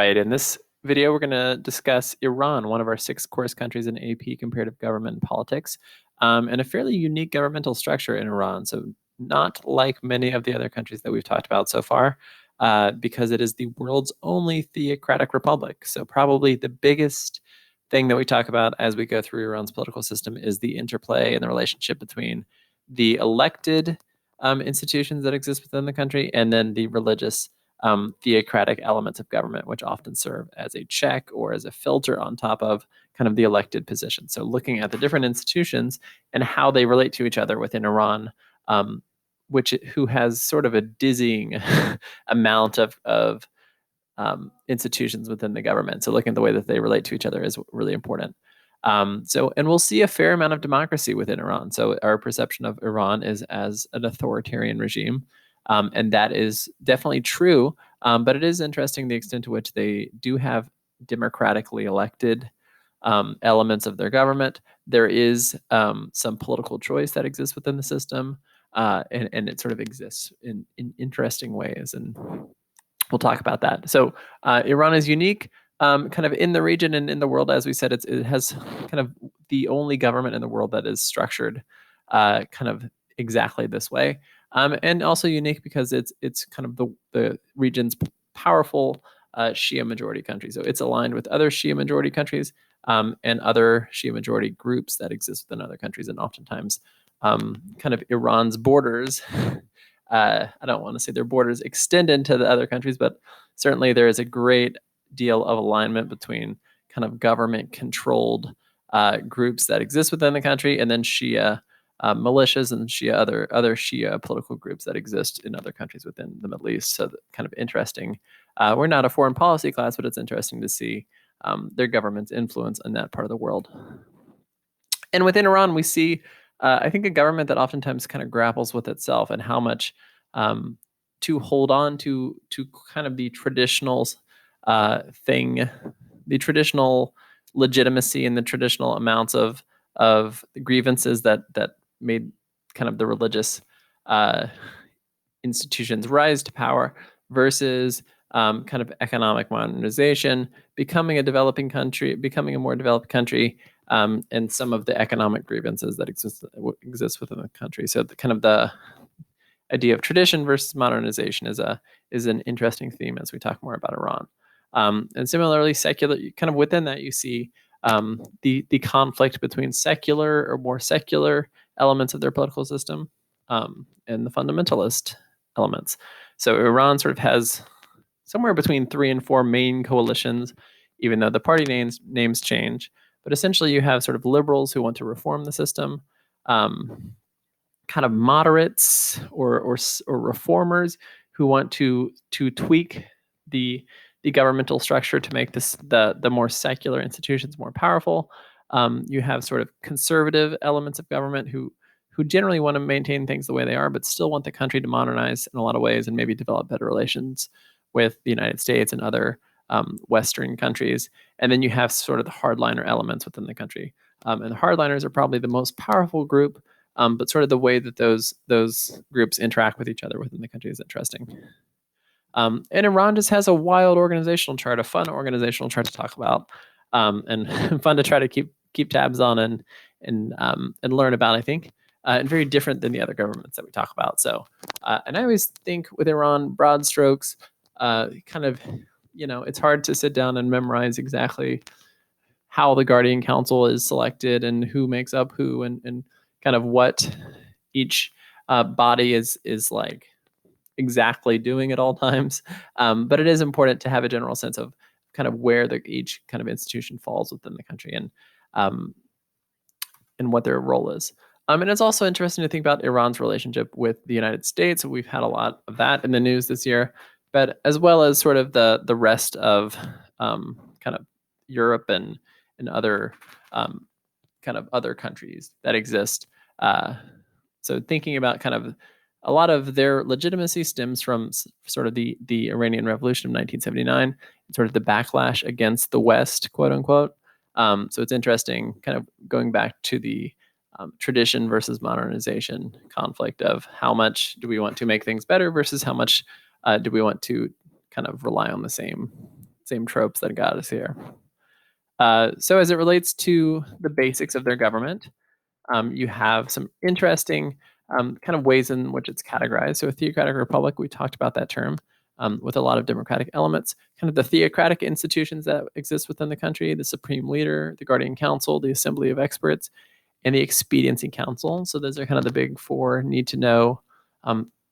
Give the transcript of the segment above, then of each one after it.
Right, in this video, we're going to discuss Iran, one of our 6 course countries in AP Comparative Government and Politics, and a fairly unique governmental structure in Iran. So not like many of the other countries that we've talked about so far, because it is the world's only theocratic republic. So probably the biggest thing that we talk about as we go through Iran's political system is the interplay and the relationship between the elected institutions that exist within the country and then the religious theocratic elements of government, which often serve as a check or as a filter on top of kind of the elected position. So looking at the different institutions and how they relate to each other within Iran, who has sort of a dizzying amount of institutions within the government. So looking at the way that they relate to each other is really important. And we'll see a fair amount of democracy within Iran. So our perception of Iran is as an authoritarian regime. And that is definitely true, but it is interesting the extent to which they do have democratically elected elements of their government. There is some political choice that exists within the system, and it sort of exists in interesting ways, and we'll talk about that. So Iran is unique, kind of in the region and in the world. As we said, it has kind of the only government in the world that is structured kind of exactly this way. And also unique because it's kind of the region's powerful Shia majority country. So it's aligned with other Shia majority countries and other Shia majority groups that exist within other countries. And oftentimes, kind of Iran's borders, I don't want to say their borders extend into the other countries, but certainly there is a great deal of alignment between kind of government-controlled groups that exist within the country and then Shia militias and Shia other Shia political groups that exist in other countries within the Middle East. So kind of interesting. We're not a foreign policy class, but it's interesting to see their government's influence in that part of the world. And within Iran, we see, I think, a government that oftentimes kind of grapples with itself and how much to hold on to kind of the traditional thing, the traditional legitimacy and the traditional amounts of the grievances that made kind of the religious institutions rise to power versus kind of economic modernization, becoming a more developed country, and some of the economic grievances that exist within the country. So the idea of tradition versus modernization is an interesting theme as we talk more about Iran. And similarly, secular, kind of within that, you see the conflict between secular or more secular elements of their political system and the fundamentalist elements. So Iran sort of has somewhere between 3 and 4 main coalitions, even though the party names change. But essentially, you have sort of liberals who want to reform the system, kind of moderates or reformers who want to tweak the governmental structure to make the more secular institutions more powerful. You have sort of conservative elements of government who generally want to maintain things the way they are, but still want the country to modernize in a lot of ways and maybe develop better relations with the United States and other Western countries. And then you have sort of the hardliner elements within the country. And the hardliners are probably the most powerful group, but sort of the way that those groups interact with each other within the country is interesting. And Iran just has a wild organizational chart, a fun organizational chart to talk about, and fun to try to keep tabs on and learn about, I think. And very different than the other governments that we talk about. So, and I always think with Iran, broad strokes, kind of, it's hard to sit down and memorize exactly how the Guardian Council is selected and who makes up who and kind of what each body is like exactly doing at all times. But it is important to have a general sense of kind of where each kind of institution falls within the country and what their role is. And it's also interesting to think about Iran's relationship with the United States. We've had a lot of that in the news this year, but as well as sort of the rest of kind of Europe and other kind of other countries that exist. So thinking about kind of a lot of their legitimacy stems from sort of the Iranian Revolution of 1979, sort of the backlash against the West, quote unquote. So it's interesting kind of going back to the tradition versus modernization conflict of how much do we want to make things better versus how much do we want to kind of rely on the same same tropes that got us here. So as it relates to the basics of their government, you have some interesting kind of ways in which it's categorized. So a theocratic republic, we talked about that term, with a lot of democratic elements, kind of the theocratic institutions that exist within the country, the supreme leader, the guardian council, the assembly of experts, and the expediency council. So those are kind of the big four need to know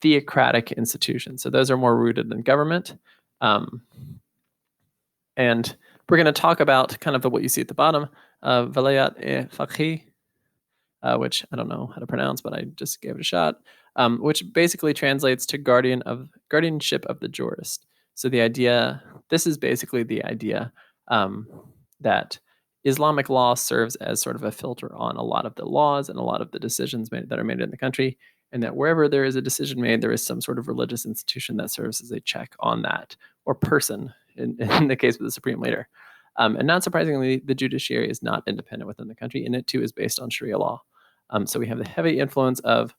theocratic institutions. So those are more rooted in government. And we're going to talk about kind of what you see at the bottom, Velayat-e-Faqih, which I don't know how to pronounce, but I just gave it a shot, which basically translates to guardianship of the jurist. So this is basically the idea that Islamic law serves as sort of a filter on a lot of the laws and a lot of the decisions that are made in the country, and that wherever there is a decision made, there is some sort of religious institution that serves as a check on that, or person, in the case of the supreme leader. And not surprisingly, the judiciary is not independent within the country, and it too is based on Sharia law. So we have the heavy influence of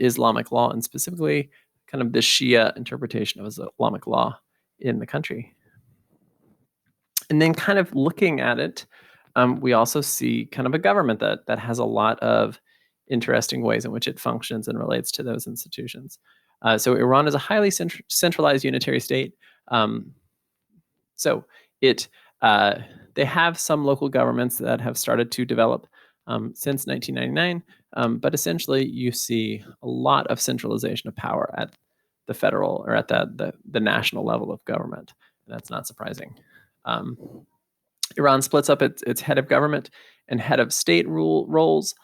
Islamic law, and specifically kind of the Shia interpretation of Islamic law in the country. And then kind of looking at it, we also see kind of a government that has a lot of interesting ways in which it functions and relates to those institutions. So Iran is a highly centralized unitary state. So they have some local governments that have started to develop since 1999, but essentially you see a lot of centralization of power at the federal or at the national level of government. And that's not surprising. Iran splits up its head of government and head of state roles,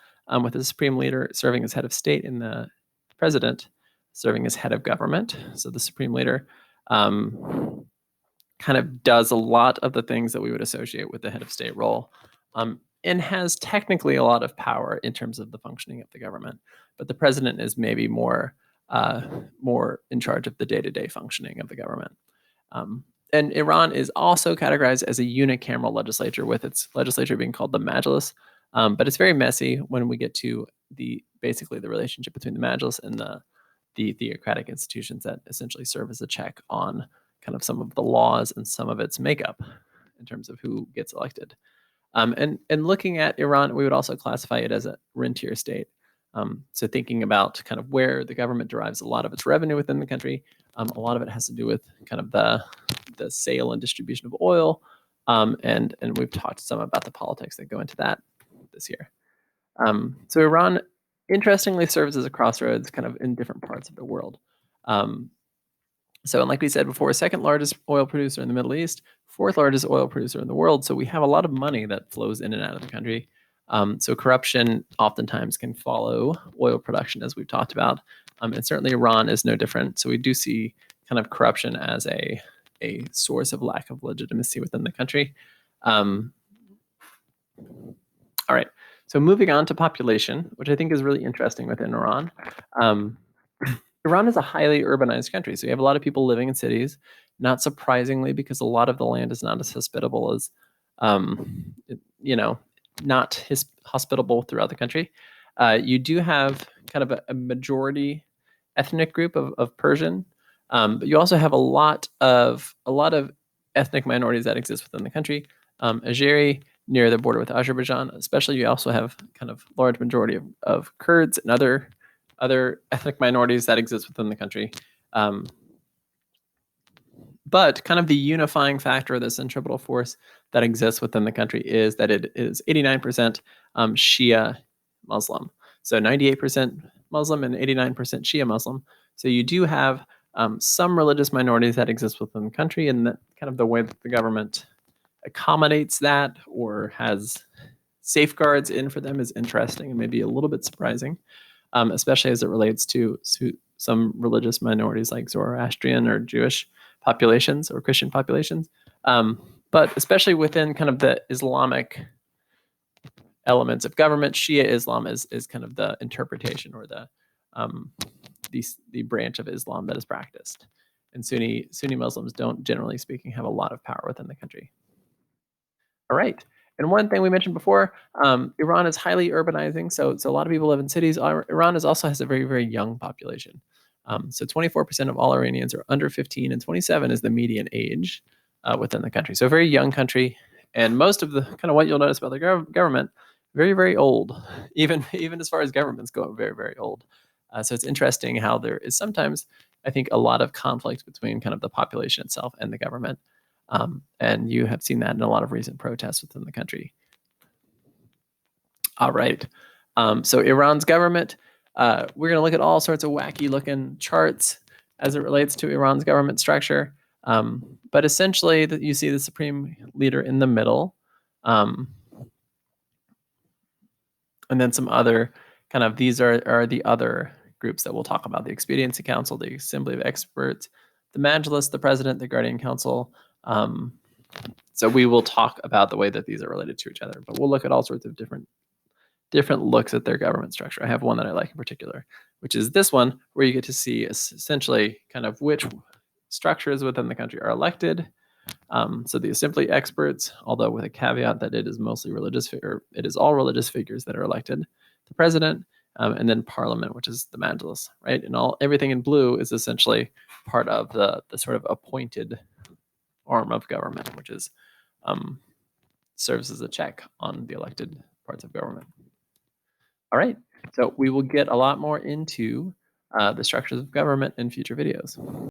with the supreme leader serving as head of state and the president serving as head of government. So the supreme leader kind of does a lot of the things that we would associate with the head of state role, and has technically a lot of power in terms of the functioning of the government. But the president is maybe more in charge of the day-to-day functioning of the government. And Iran is also categorized as a unicameral legislature, with its legislature being called the Majlis. But it's very messy when we get to basically the relationship between the Majlis and the theocratic institutions that essentially serve as a check on kind of some of the laws and some of its makeup in terms of who gets elected. And looking at Iran, we would also classify it as a rentier state. So thinking about kind of where the government derives a lot of its revenue within the country, a lot of it has to do with kind of the sale and distribution of oil, and we've talked some about the politics that go into that this year. So Iran, interestingly, serves as a crossroads kind of in different parts of the world. So, and like we said before, second largest oil producer in the Middle East, fourth largest oil producer in the world. So we have a lot of money that flows in and out of the country. So corruption oftentimes can follow oil production, as we've talked about. And certainly Iran is no different. So we do see kind of corruption as a source of lack of legitimacy within the country. All right. So moving on to population, which I think is really interesting within Iran. Iran is a highly urbanized country. So you have a lot of people living in cities, not surprisingly, because a lot of the land is not as hospitable as, not hospitable throughout the country. You do have kind of a majority ethnic group of Persian, but you also have a lot of ethnic minorities that exist within the country. Azeri, near the border with Azerbaijan, especially, you also have kind of large majority of Kurds and other ethnic minorities that exist within the country. But kind of the unifying factor, the centripetal force that exists within the country, is that it is 89% Shia Muslim. So 98% Muslim and 89% Shia Muslim. So you do have some religious minorities that exist within the country, and that kind of the way that the government accommodates that or has safeguards in for them is interesting and maybe a little bit surprising, especially as it relates to some religious minorities like Zoroastrian or Jewish populations or Christian populations. But especially within kind of the Islamic elements of government, Shia Islam is kind of the interpretation or the branch of Islam that is practiced. And Sunni Muslims don't, generally speaking, have a lot of power within the country. All right. And one thing we mentioned before, Iran is highly urbanizing. So a lot of people live in cities. Iran also has a very, very young population. So 24% of all Iranians are under 15, and 27 is the median age. within the country. So a very young country, and most of the kind of what you'll notice about the government, very, very old, even as far as governments go, very, very old. So it's interesting how there is sometimes, I think, a lot of conflict between kind of the population itself and the government. And you have seen that in a lot of recent protests within the country. All right. So Iran's government, we're going to look at all sorts of wacky looking charts as it relates to Iran's government structure. But essentially, you see the supreme leader in the middle. And then some other kind of, these are the other groups that we'll talk about: the Expediency Council, the Assembly of Experts, the Majlis, the President, the Guardian Council. So we will talk about the way that these are related to each other, but we'll look at all sorts of different looks at their government structure. I have one that I like in particular, which is this one, where you get to see essentially kind of which structures within the country are elected. So the assembly experts, although with a caveat that it is mostly religious, or it is all religious figures that are elected, the president, and then parliament, which is the majlis, right? And everything in blue is essentially part of the sort of appointed arm of government, which is serves as a check on the elected parts of government. All right, so we will get a lot more into the structures of government in future videos.